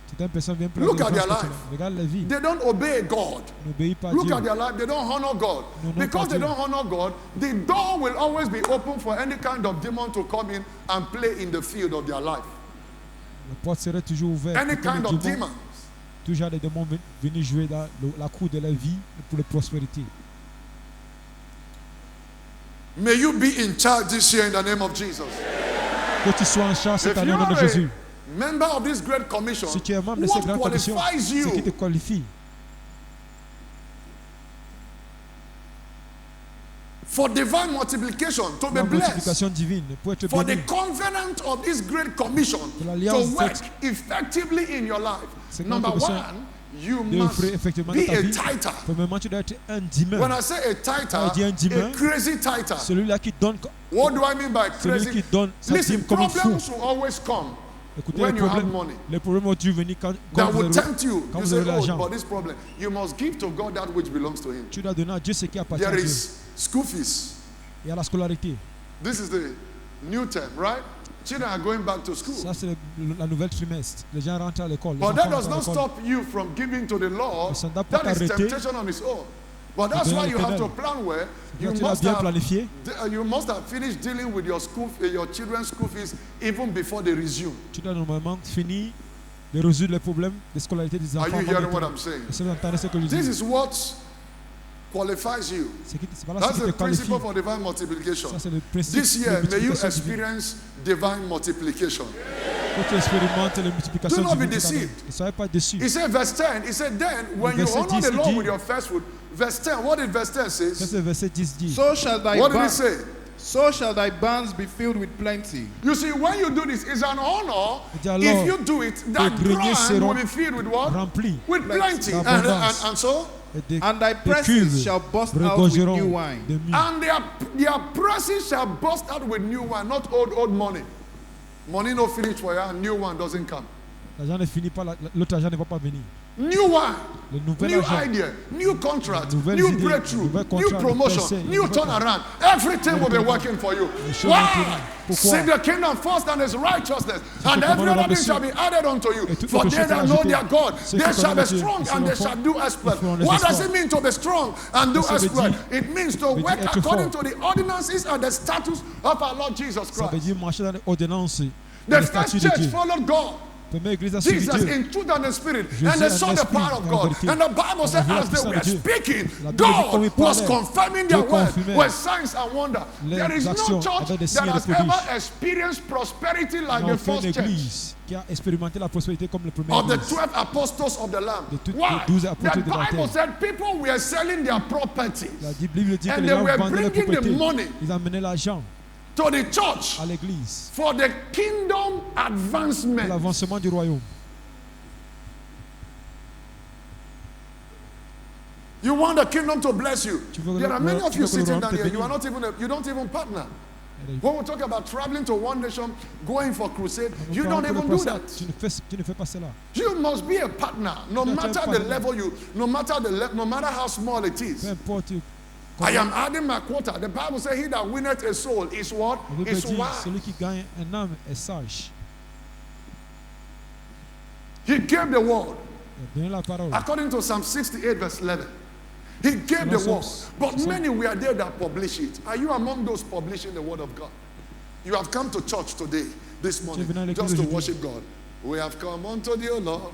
certaines personnes viennent pour la Look at délivrance their personnelle. life. Regarde la vie. They don't obey God. N'obéis pas à Look Dieu. at their life, they don't honor God. Non, non, Because pas they Dieu. don't honor God, the door will always be open for any kind of demon to come in and play in the field of their life. La porte serait toujours ouverte. Any pour que kind les of démons- demons. Toujours des démons venir jouer dans la cour de la vie pour la prospérité. May you be in charge this year in the name of Jesus. Que tu sois en charge cette If année you au nom de are Jésus. a member of this great commission, Si tu es membre de cette what grande commission, qualifies ce qui te you qualifie for divine multiplication, to la be blessed, multiplication divine, pour être for the béni, covenant of this great commission de to l'alliance work faite, effectively in your life. cette Number grande commission one, you de must offrir effectivement be dans ta a vie. tither. Premièrement, tu dois être un dimeur. When I say a tither, Quand il dit un dimeur, a crazy tither. Celui-là qui donne, What do I mean by celui crazy? qui donne sa Listen, dîme comme un fou. problems will always come Écoutez, when you have money. les problèmes vont toujours venir quand that vous will avez, tempt you. quand You vous say, avez oh, l'argent. but this problem. You must give to God that which belongs to Him. Tu dois donner à Dieu ce qui appartient à There Dieu. is school fees. Et à la scolarité. This is the new term, right? Children are going back to school. Ça, c'est la nouvelle trimestre. Les gens rentrent à l'école. Les But that enfants does not rentrent à l'école. stop you from giving to the Lord. Mais ça ne doit pas That is t'arrêter temptation on its own. But that's donner à why you have to l'Éternel. plan well. You Quand tu l'as must bien have, planifié, you must have finished dealing with your your children's school fees even before they resume. tu dois normalement finir de résoudre les problèmes de scolarité des Are enfants. you avant hearing de what terminer. I'm saying? Est-ce que vous entendez ce que je This dis? is what qualifies you. C'est pas là ce That's qui te the qualifie. principle for divine multiplication. Ça, c'est le principe This de year, may you multiplication divine. experience divine multiplication. Quand tu expérimentes la multiplication Do not be divine, cette année, deceived. ne soyez pas déçus. He said, verse 10, he said, then when you Verset honor 10, the il Lord dit- with your first fruit, verse 10, what did verse 10 Ça, say? c'est verset 10 dit. So shall thy What did he barns, say? so shall thy barns be filled with plenty. You see, when you do this, it's an honor. Il dit alors, If you do it, that tes greniers barn seront will be filled with what? Remplis. With plenty. And, L'abondance. and so, Et des, And thy des presses cuves shall burst out with regorgeront new wine. de mûres. and their presses shall burst out with new wine, not old money. Money no finish for you, and new one doesn't come. L'argent ne finit pas, l'autre argent ne va pas venir. new wine, Le nouvel new argent, idea, new contract, nouvelles new idées, breakthrough, nouvel new contrat, promotion, percée, new nouvel turnaround. Everything will be working for you. choses Why? maintenant. Pourquoi? Seek the kingdom first and his righteousness, and que every commande other le thing shall be added unto you. Et tout For le they péché that sera know ajouté. their God, Ceux they qui shall be connaissent Dieu, strong ils and they seront shall do exploit. ils feront les What does exploits. it mean to be strong and do Ça veut exploit? dire- It means to veut work dire être according fort. to the ordinances and the statutes of our Lord Jesus Ça veut Christ. dire marcher dans les ordonnances et The les statuts first de church Dieu. followed God. La première église a suivi Jesus Dieu. in truth and in spirit, Jésus and they en saw the esprit, power of en God. vérité. And the Bible said, On a vu la as they puissance were de Dieu. speaking, La Bible dit, comme il God was parlait, confirming Dieu their word confirmait with signs and wonder. les There is no actions church avec des that signes et has des ever prodiges. experienced prosperity like On the a fait une first church église qui a expérimenté la prospérité comme le premier of the église. 12 apostles of the Lamb. De toutes les Why? 12 The apôtres de la Bible terre. said people were selling their properties La Bible dit que And les they gens were vendaient les bringing the propriétés. money. Ils amenaient l'argent to the church à l'église for the kingdom pour advancement. l'avancement du royaume. You want the kingdom to bless you. Tu veux que There are le- many of tu you veux que le sitting royaume down te here. You bénisse. are not even. You don't even partner. Et When we talk about traveling to one nation, going for crusade, les you gens don't pour le even do procès, that. Tu ne fais pas cela. You must be a partner, no Tu dois matter être the partenaire. level you, no matter how small it Peu is. importe. I am adding my quota. The Bible says, "He that winneth a soul is what? La Bible Is dit, wise." celui qui gagne un âme est sage. He gave the word. Il a donné la parole. According to Psalm 68, verse 11. He gave the word. But many were there that publish it. Are you among those publishing the word of God? You have come to church today, this morning, just to worship God. We have come unto thee, O Lord.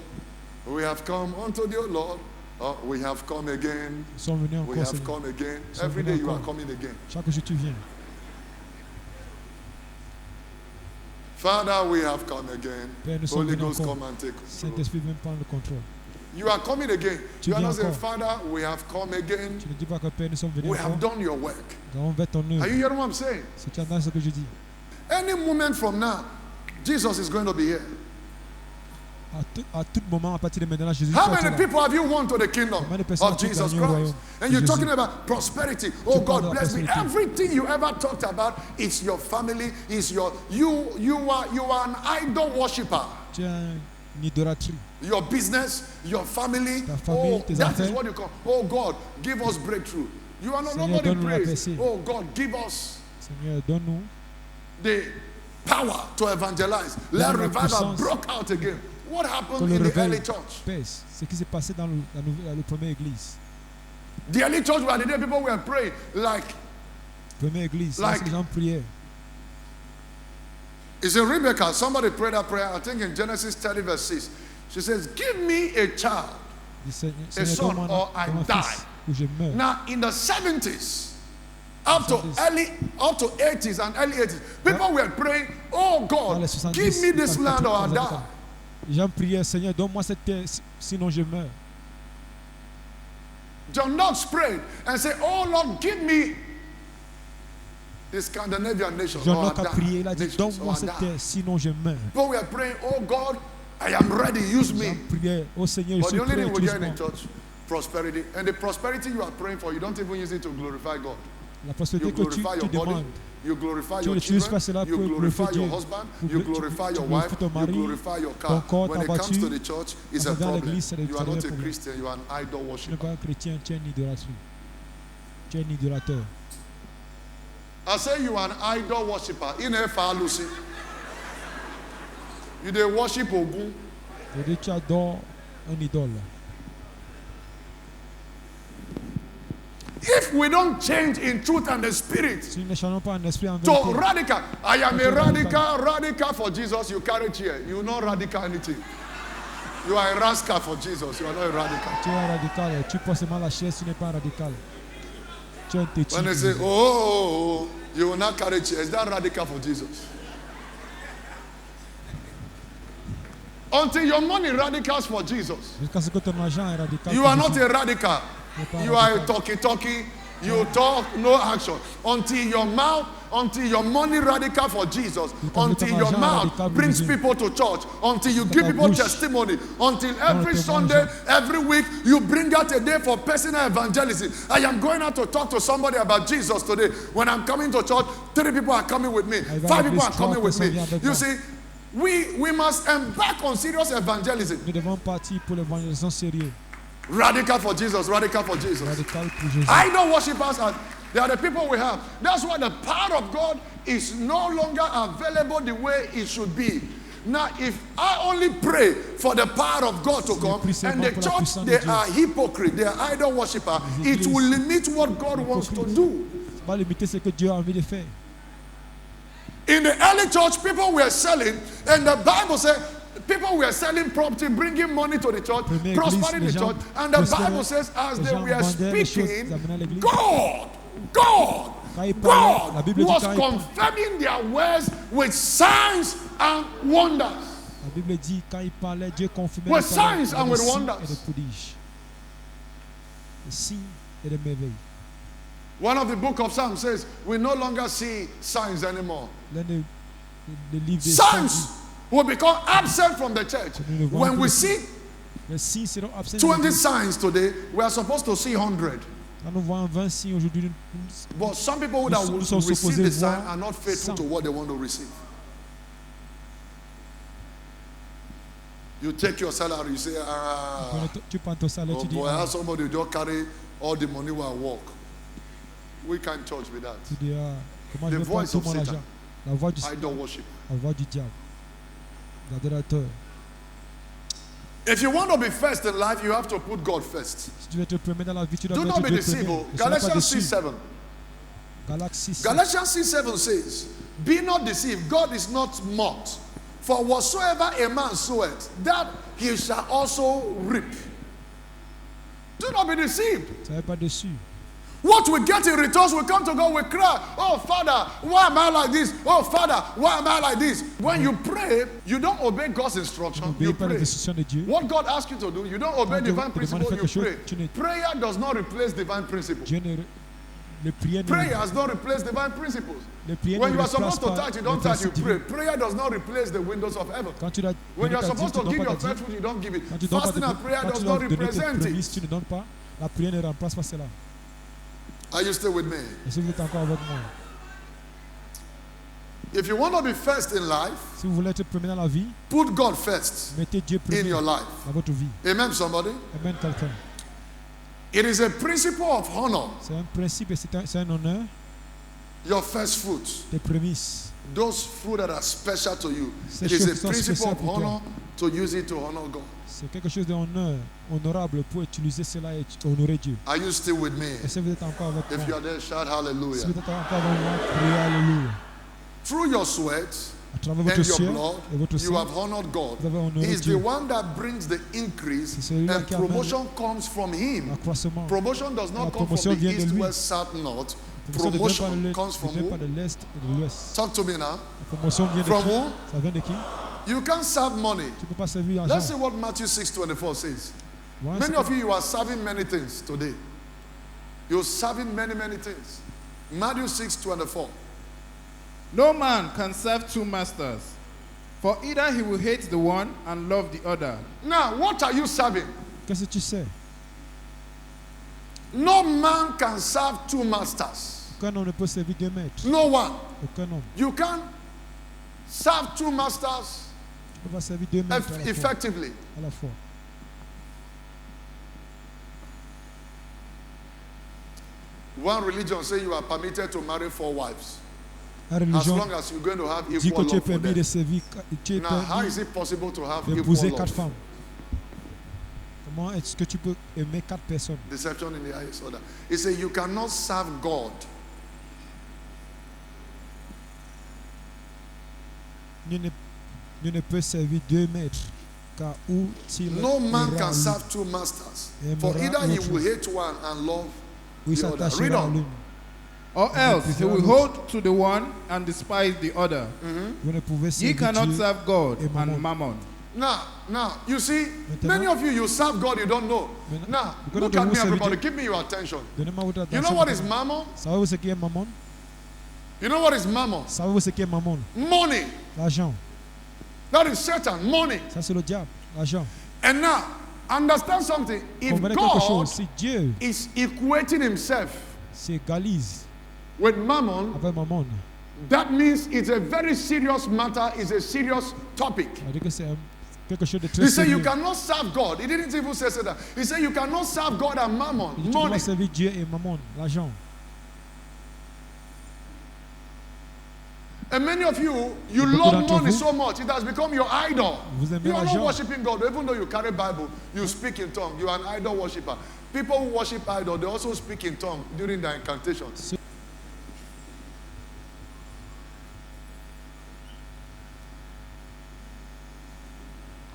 We have come unto thee, O Lord. Oh, we have come again. Ils sont venus We encore, have Seigneur. come again. Ils sont Every venus day you are encore. coming again. Chaque jour tu viens. Father, we have come again. Père, nous sommes Holy venus Ghost, encore. come and take control. Saint-Esprit, viens prendre le contrôle. You are coming again. Tu You are viens not saying, encore. Father, we have come again. Tu ne dis pas que Père, nous sommes venus We encore. have done your work. Nous avons fait ton Are œuvre. you hearing what I'm saying? Si tu entends ce que je dis, Any moment from now, Jesus is going to be here. à tout moment, à partir de maintenant, Jésus How sera many là. people have you won to the kingdom Combien de personnes of as-tu Jesus gagné au Christ? royaume And de you're Jésus? talking about prosperity. Oh, parles de God la bless me. prospérité. Everything you ever talked about is your family, is your you are an idol worshiper. Tu as une idolâtrie. Your business, your family. Ta famille, Oh, tes that is affaires. what you call. Oh God, give us breakthrough. You are not Seigneur, nobody donne-nous la prays. percée. Oh God, give us Seigneur, donne-nous the power to evangelize. Let Donne-nous la revival puissance. broke out again. What que happened le in the early réveil church? pèse. Ce qui s'est passé dans la première église. The early church were the day people were praying like. Première église, Like- lorsque les gens priaient. It's in Rebecca. Somebody prayed that prayer, I think in Genesis 30, verse 6. She says, "Give me a child." Dit, Seigneur, son, donne-moi or I un die. fils ou je meurs. Now, in the 70s, up to 80s and early 80s, people were praying, "Oh Dans God, les 70, give me this land or I les die." gens priaient, Seigneur, donne-moi cette terre, sinon je meurs. John Knox prayed and said, "Oh Lord, give me the Scandinavian nation John or I Locke a prié, il a die." dit, Nations, or donne-moi I cette die. terre, sinon je meurs. People were praying, "Oh God, I am ready, use Les me." gens priaient, oh Seigneur, je But suis the only prêt, thing we get in utilise-moi. church, prosperity. And the prosperity you are praying for, you don't even use it to glorify God. La You prospérité que tu glorify your body, demandes, you glorify tu your n'utilises pas children, cela you pour glorify glorifier your Dieu. husband, Pour you tu- glorify tu your glorifies wife, ton you mari, glorify your ton car. corps, When ta it comes to voiture. the church, it's Quand a ça vient à problem. l'église, ça You are devient not un a problème. Christian, you are an idol Tu n'es worshiper. pas un chrétien, tu es un idolâtre. Tu es un idolateur. I say you are an idol worshiper. In a Lucy. You dey worship Ogun. C'est-à-dire, tu adores un idole. If we don't change in truth and the spirit Si nous ne changeons pas un esprit en to vérité, radical, I am a To radical for Jesus. You carry chair. You not radical anything. You are a rascal for Jesus. You are not a radical. tu es un radical. Tu portes seulement la chaise, tu n'es pas un radical. Tu es un têtu. When they say, oh, you will not carry chair, is that radical for Jesus? Until your money radicals for Jesus. Jusqu'à ce que ton argent est radical. You pour are not Jésus. a radical. Tu n'es pas un You are a radical. talky. You talk, no action. Until your money radical for Jesus. Until your mouth brings people to church. Until you give people testimony. Until every Sunday, every week, you bring out a day for personal evangelism. I am going out to talk to somebody about Jesus today. When I'm coming to church, 3 people are coming with me. 5 people are coming with me. You see, we must embark on serious evangelism. Nous devons partir pour l'évangélisation sérieux. Radical for Jesus, radical for Jesus. Radical pour Jésus. Idol worshippers they are the people we have. That's why the power of God is no longer available the way it should be. Now, if I only pray for the power of God to come, and the church, they are hypocrite, they are idol worshippers, it will limit what God wants to do. Ça va limiter ce que Dieu a envie de faire. In the early church, people were selling, and the Bible said people were selling property, bringing money to the church, prospering the church. And the Bible says, as they were speaking, God was confirming their words with signs and wonders. La Bible dit quand il parlait, Dieu confirmait With signs and with wonders. Et de prodiges. Des signes et des merveilles. One of the book of Psalms says, we no longer see signs anymore. Signs will become absent from the church. When we see 20 signs today, we are supposed to see 100. But some people who will receive the sign are not faithful to what they want to receive. You take your salary, you say, oh boy, how somebody will just carry all the money while walk. We can't church with that. The voice of Satan. Idol worship. If you want to be first in life, you have to put God first. Do not be deceived. Galatians 6:7. Galatians 6:7 says, be not deceived, God is not mocked. For whatsoever a man soweth, that he shall also reap. Do not be deceived. What we get in return, we come to God, we cry, oh Father, why am I like this? Oh Father, why am I like this? When you pray, you don't obey God's instruction, you pray. What God asks you to do, you don't obey divine principle, you pray. Prayer does not replace divine principle. Prayer does not replace divine principles. When you are supposed to touch, you don't touch, you pray. Prayer does not replace the windows of heaven. When you are supposed to give your first fruit, you don't give it. Fasting and prayer does not represent it. Are you still with me? If you want to be first in life, put God first in your life. Amen, somebody? It is a principle of honor. C'est un honneur. Your first fruits. Those fruit that are special to you. It is a principle of honor to use it to honor God. C'est quelque chose d'honneur, honorable pour utiliser cela et honorer Dieu. Are you still with me? Est-ce que vous êtes encore avec moi? If you are there, shout hallelujah. Si vous êtes encore avec moi, priez alléluia. Through your sweat and your blood, you have honored God. He is the one that brings the increase, and promotion comes from Him. Promotion does not come from the east, west, south, north. Promotion comes from who? Talk to me now. From who? You can't serve money. Let's see what Matthew 6:24 says. Many of you are serving many things today. You're serving many things. Matthew 6:24. No man can serve two masters, for either he will hate the one and love the other. Now, what are you serving? Qu'est-ce que tu sais? No man can serve two masters. Aucun homme ne peut servir deux maîtres. No one. Aucun homme. You can't serve two masters effectively. À la fois. One religion says you are permitted to marry 4 wives. As long as you're going to have equal love for them. Now, how is it possible to have equal love? Comment est-ce que tu peux aimer 4 personnes? Deception in the highest order. He said you cannot serve God. Nul ne peut servir deux maîtres, car où no man can serve two masters. For either he will hate one and love the other. Read on. Or else he will hold to the one and despise the other. Ye cannot serve God and mammon. Now, you see, many of you serve God, you don't know. Now, look at me, everybody. Give me your attention. You know what is mammon? You know what is mammon? Money. L'argent. That is Satan, money. Ça c'est le diable, l'argent. And now, understand something. If God is equating himself s'égalise with mammon, avec mammon, That means it's a very serious matter, it's a serious topic. Ça veut dire que c'est quelque chose de très He said you sérieux. cannot serve God. He didn't even say that. He said you cannot serve God and mammon, Il dit, tu peux money. pas servir Dieu et mammon, l'argent. And many of you beaucoup love d'entre money vous, so much, it has become your idol. vous aimez You are not l'argent. worshiping God, even though you carry Bible, you speak in tongue. You are an idol worshiper. People who worship idol, they also speak in tongue during their incantations.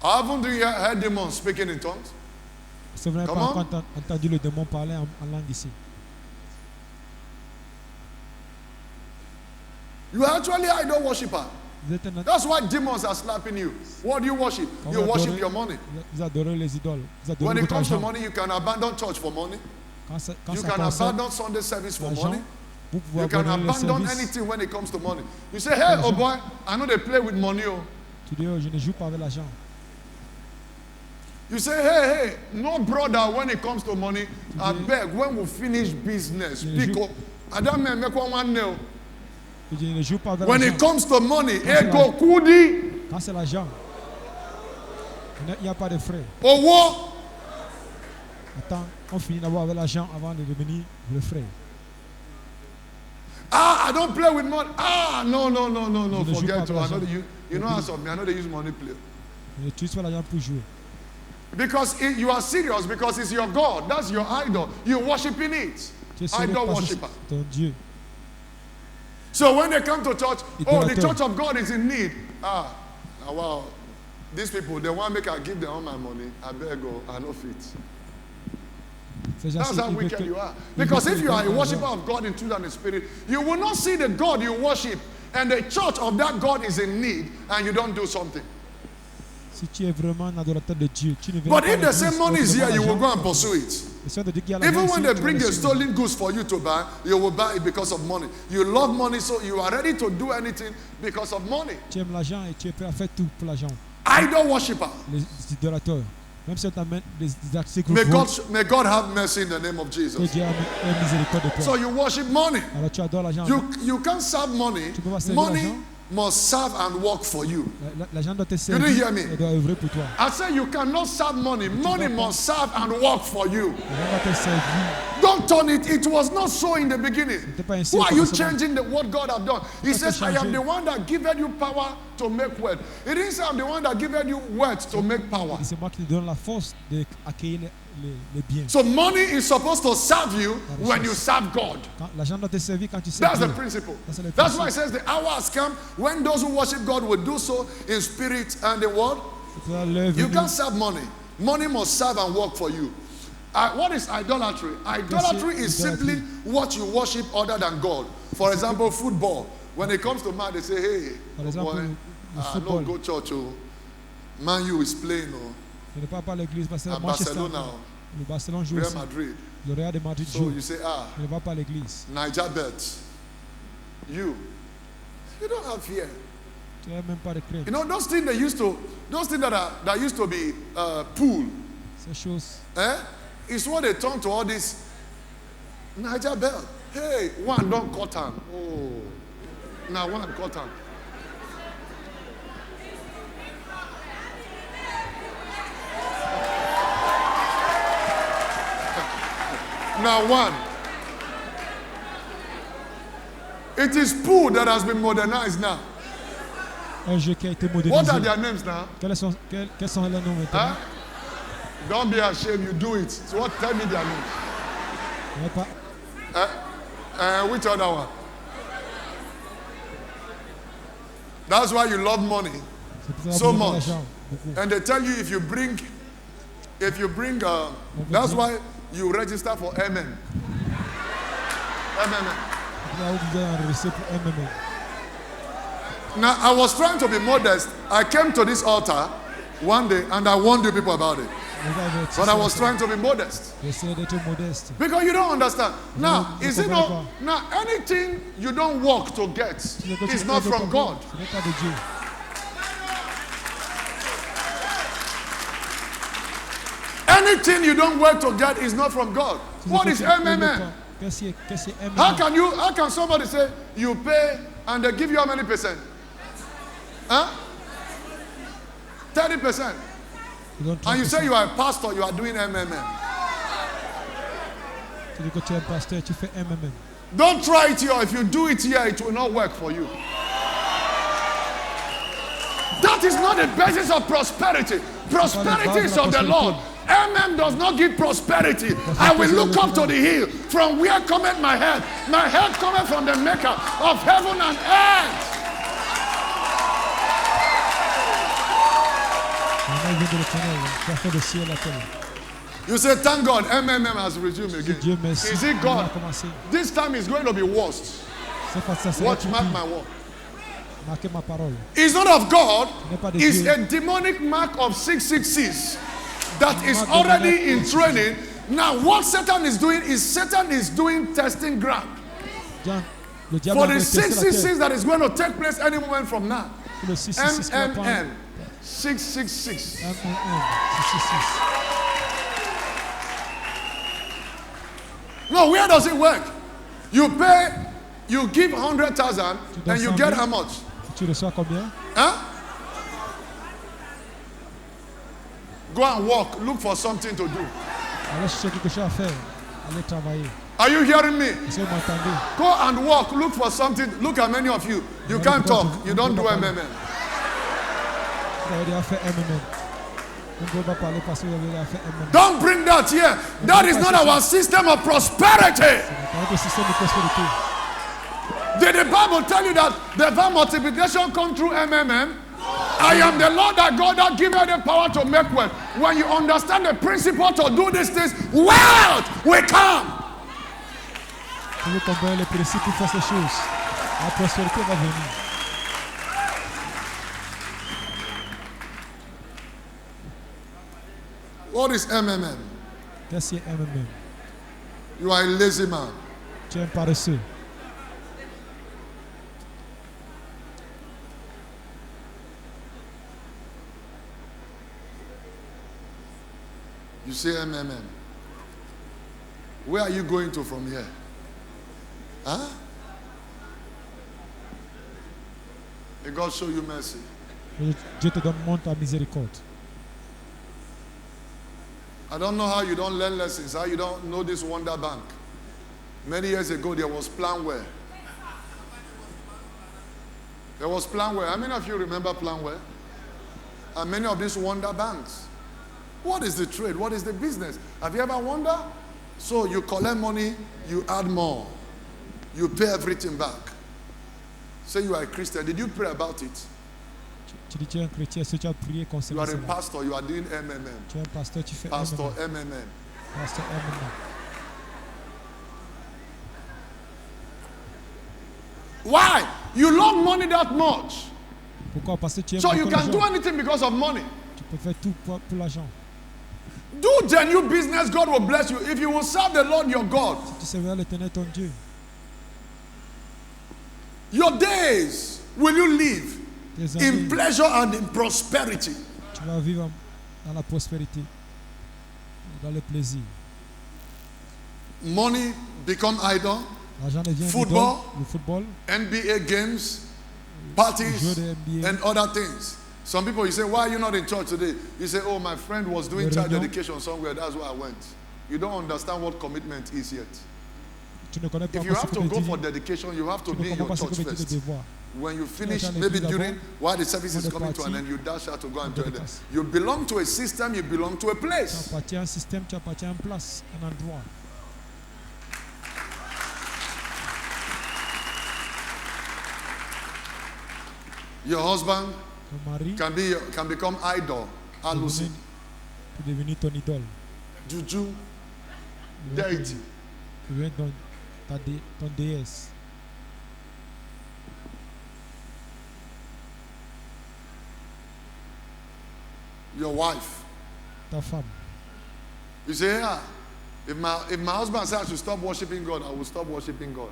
Haven't you heard demons speaking in tongues? C'est vrai, pas Comment? encore entendu le démon parler en langue ici. You are actually idol worshiper. Vous êtes un- That's why demons are slapping you. What do you worship? quand You vous worship adorez- your money. Vous adorez les idoles. Vous adorez When it votre comes to argent. money, you can abandon church for money. Quand ça You can concerne abandon Sunday service for l'argent, money. vous pouvez You can abandonner le abandon service. anything when it comes to money. You say, hey, oh boy, I know they play with money. Oh. Tu dis, oh, je ne joue pas avec l'argent. You say, hey, no brother, when it comes to money, I beg, when we finish business, Yeah, speak you- up. I don't make one nail. Tu dis, je ne joue pas avec When it l'argent. comes to money, c'est ego kudi, Quand c'est l'argent, il n'y a pas de frais. owo. Attends, on finit d'abord avec l'argent avant de devenir le frais. Ah, I don't play with money. Ah, no, Je ne joue forget pas it. avec I know l'argent. you know how some, I know they use money play. Je n'utilise pas l'argent pour jouer. Because you are serious, because it's your God. That's your idol. You're worshiping it. Tu es sérieux Idol parce que worshiper. c'est ton Dieu. So when they come to church, oh, the Idolateur. church of God is in need. Ah, wow. These people, they want to make I give them all my money. I beg go, I no fit. Ces gens, That's how ils veulent wicked que- you are. ils Because veulent if que you are a l'argent- worshiper of God in truth and in spirit, you will not see the God you worship and the church of that God is in need and you don't do something. Si tu es vraiment un adorateur de Dieu, tu ne verras But pas if the l'église, same money tu is verras here, you will l'argent. go and pursue it. Et si on te dit qu'il y a l'argent Even ici, when tu they vas bring le the suivre. stolen goods for you to buy, you will buy it because of money. You love money, so you are ready to do anything because of money. Tu aimes l'argent et tu es prêt à faire tout pour l'argent. Idol worshiper. Les idolateurs, même si on t'amène des articles May God have mercy in the name of que Jesus. Dieu ait miséricorde de toi. So you worship money. Alors tu adores l'argent. You can't serve money. Tu peux pas servir Money l'argent. must serve and work for you. L'argent doit te didn't servir hear me. et doit œuvrer pour toi. I say you cannot serve money. Money must serve and work for you. L'argent doit te servir. Don't turn it. It was not so in the beginning. C'était pas ainsi Why au are you commencement. changing what God have done? He Pourquoi says, I am changer? the one that giveth you power to make wealth. He didn't say I'm the one that giveth you wealth to make power. Et c'est moi qui te donne la force d'accueillir les biens. So money is supposed to serve you when you serve God. L'argent doit te servir quand tu sers That's the Dieu. principle. Ça, c'est le That's why it principe. says the hour has come when those who worship God will do so in spirit and in word. C'est l'heure You venue. can't serve money. Money must serve and work for you. What is idolatry? Idolatry is simply what you worship other than God. For example, football. When it comes to man, they say, hey, Par oh exemple, boy, le no football. go church. Oh. Man U is playing. Oh. Je ne parle pas à l'église parce que À Manchester, Barcelona. le Barcelone joue Real aussi. Madrid. Le Real de Madrid So joue. you say, ah, Je ne vais pas à l'église. Niger bet. You don't have fear. Tu n'as même pas de crainte. You know those things that used to be pool. Ces choses, It's what they turn to all this Niger belt. Hey, one don't cut am. Oh, now one cut am. Now one. It is pool that has been modernized now. un jeu qui a été What modernisé. are their names now? Quels sont leurs noms maintenant? Huh? Don't be ashamed, you do it. So what? Tell me their names. Il n'y a pas- Which other one? That's why you love money. c'est pour ça que So vous aimez much. l'argent, beaucoup. And they tell you if you bring, that's why you register for MN. MMM. C'est pour ça que vous devez enregistrer pour MMA. Now, I was trying to be modest. I came to this altar one day and I warned you people about it. But I was trying to be modest. J'essaie d'être modeste. Because you don't understand. Now, Je is it comprends not? Now, anything you don't work to get is not from God. Ce n'est pas de Dieu. Anything you don't work to get is not from God. What is MMM? How can somebody say you pay and they give you how many percent? Huh? 30%. And you say you are a pastor, you are doing MMM. Don't try it here. If you do it here, it will not work for you. That is not the basis of prosperity. Prosperity is of the Lord. MM does not give prosperity. I will look up to the hill. From where cometh my help? My help cometh from the maker of heaven and earth. You say, thank God, MMM has resumed again. Is it God? This time is going to be worse. Watch, mark my word. It's not of God. It's a demonic mark of 666 that is already in training. Now, what Satan is doing testing ground for the 666 that is going to take place any moment from now. MMM 666. No, where does it work? You pay, you give 100,000 and you get how much? Tu reçois combien? Huh? Go and walk. Look for something to do. Allez chercher quelque chose à faire. Allez travailler. Are you hearing me? Est-ce que vous m'entendez? Go and walk. Look for something. Look at many of you. You can't talk. You don't do MMM. Vous avez déjà fait MMM. Vous ne pouvez pas parler parce que vous avez déjà fait MMM. Don't bring that here. That is not our system of prosperity. C'est notre système de prospérité. Did the Bible tell you that divine multiplication come through MMM? I am the Lord that God that give you the power to make wealth. When you understand the principle to do these things, wealth will come. Si vous comprenez les principes pour faire ces choses, la prospérité va venir. What is MMM? Qu'est-ce que c'est MMM? You are a lazy man. Tu es un paresseux. You say MMM. Where are you going to from here? Huh? May God show you mercy. Dieu te donne ta miséricorde. I don't know how you don't learn lessons, how you don't know this Wonder Bank. Many years ago, there was Planware. There was Planware. How many of you remember Planware? And many of these Wonder Banks. What is the trade? What is the business? Have you ever wondered? So you collect money, you add more. You pay everything back. Say you are a Christian. Did you pray about it? Tu dis tu es un chrétien, est-ce que tu as prié You concernant are a cela? pastor, you are doing MMM. Tu es un pasteur, tu fais Pastor MMM. MMM. Pasteur MMM. Why? You love money that much. Pourquoi? Parce que tu aimes So you beaucoup can do l'argent. anything because of money. Tu peux faire tout pour l'argent. Do genuine business, God will bless you. If you will serve the Lord your God, Tu serviras l'Éternel ton Dieu. your days will you live Tes in années, pleasure and in prosperity. tu vas vivre dans la prospérité, dans le plaisir. Money become idol, L'argent devient Football. idole, le football, NBA games, les parties, jeux de NBA. and other things. Some people, you say, why are you not in church today? You say, oh, my friend was doing Les child réunions. dedication somewhere. That's why I went. You don't understand what commitment is yet. Tu ne connais pas If you encore ce have que to veut go dire. for dedication, you have to Tu be ne in comprends your pas ce que church veut dire le first. devoir. When you finish, dans maybe l'église during d'abord, while the service is avant de coming to an partir, end, you dash out to go and on te join them. dépasse. You belong to a system, you belong to a Tu place. appartiens à un système, tu appartiens à une place, un endroit. Your husband Ton mari can become idol, alusi, peut devenir ton idole. juju, Il devient deity. ton déesse. Your wife. Ta femme. You say, yeah, if my husband says I should stop worshiping God, I will stop worshiping God.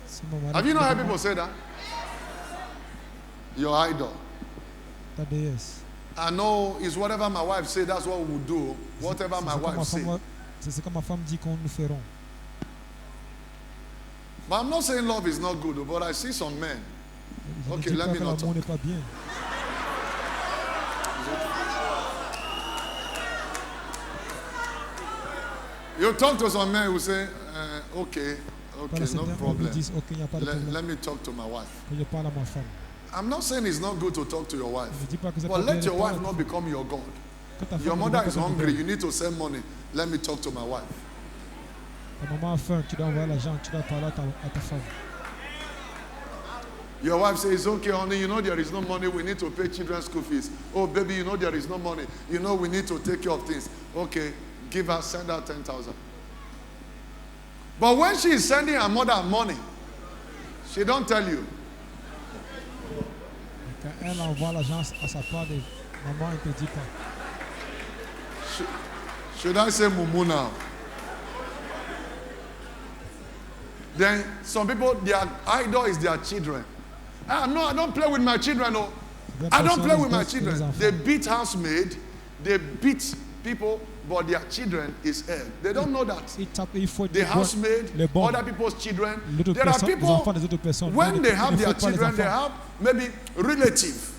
Si mon mari Have you not heard dit people say that? Your idol. ta déesse. I know it's whatever my wife say, that's what we will do. Whatever my wife say. C'est ce que ma femme dit qu'on nous ferons. But I'm not saying love is not good, but I see some men. Je ne Okay, dis let pas me que not l'amour talk. n'est pas bien. You talk to some men who say, okay, Voilà, no certains hommes problem. disent, ok, il n'y a pas de problème. Let me talk to my wife. Que je parle à ma femme. I'm not saying it's not good to talk to your wife. Je ne dis pas que c'est But pas bien let de your parler wife à ta not femme. become your God. Que ta femme Your ne mother devienne is pas ton hungry. Dieu. You need to send money. Let me talk to my wife. Ta maman a faim, tu dois envoyer l'argent, tu dois parler à ta femme. Your wife says, okay, honey, you know there is no money. We need to pay children's school fees. Oh, baby, you know there is no money. You know we need to take care of things. Okay, give her, send her 10,000. But when she is sending her mother money, she don't tell you. Quand elle envoie l'argent à sa part, maman ne te dit pas. Should I say mumu now? Then some people, their idol is their children. No, I don't play with my children. No. I don't play with my children. They beat housemaid, they beat people, but their children is hell. They don't know that. The housemaid, other people's children. There are people, when they have their children, they have maybe relative,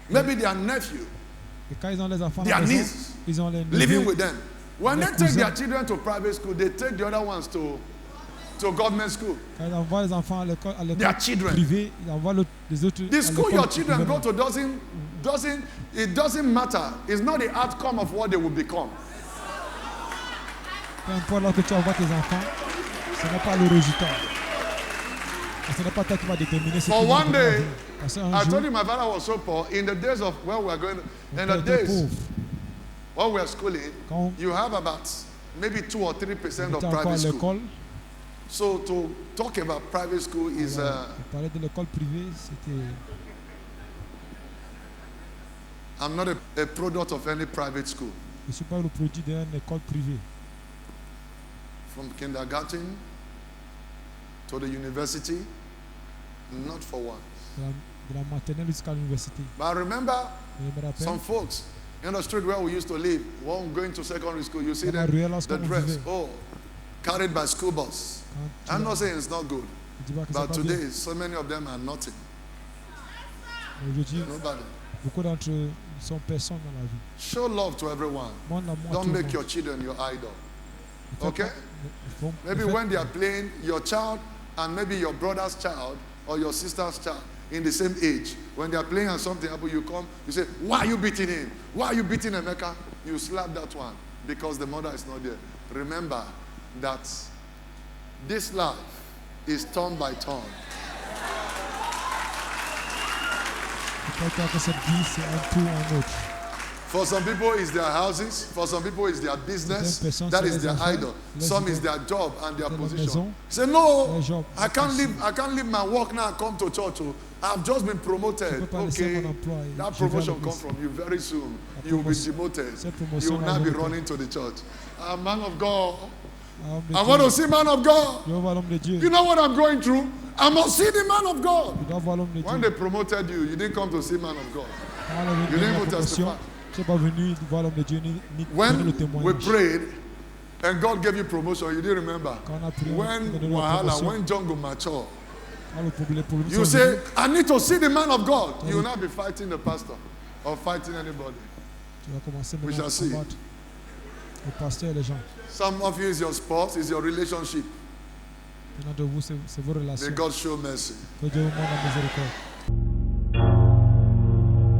maybe their nephew, their niece, living with them. When they take their children to private school, they take the other ones to government school. Their children. The school your children go to doesn't matter. It's not the outcome of what they will become. Peu importe là que tu envoies tes enfants, ce n'est pas le résultat. Ce n'est pas toi qui va déterminer ce For one day, I I told you my father was so poor. In the days of where we are going, in the days when we are schooling, you have about maybe 2 or 3% of private school. So to talk about private school is parler de l'école privée, c'était. I'm not a product of any private school. Je ne suis pas le produit d'une école privée. From kindergarten to the university, not for one. De la maternelle jusqu'à l'université. But I remember some folks in the street where we used to live, when going to secondary school, you see them, the dress, carried by school bus. I'm not saying it's not good, but today so many of them are nothing. Nobody. Beaucoup d'entre eux sont personne dans la vie. Show love to everyone. Don't make your children your idol. Okay? Maybe when they are playing, your child and maybe your brother's child or your sister's child in the same age, when they are playing and something happens, you come, you say, why are you beating him? Why are you beating Emeka? You slap that one because the mother is not there. Remember that this life is turn by turn. For some people, it's their houses. For some people, it's their business. That is their idol. Some is their job and their position. Say, no, I can't leave my work now and come to church. I've just been promoted. Okay, that promotion comes from you very soon. You will be demoted. You will not be running to the church. Man of God, I want to see man of God. You know what I'm going through? I must see the man of God. When they promoted you, you didn't come to see man of God. You didn't even testify. When we prayed and God gave you promotion, you didn't remember. When John go mature, you say, I need to see the man of God. You will not be fighting the pastor or fighting anybody. We shall see. Some of you is your sports, is your relationship. May God show mercy.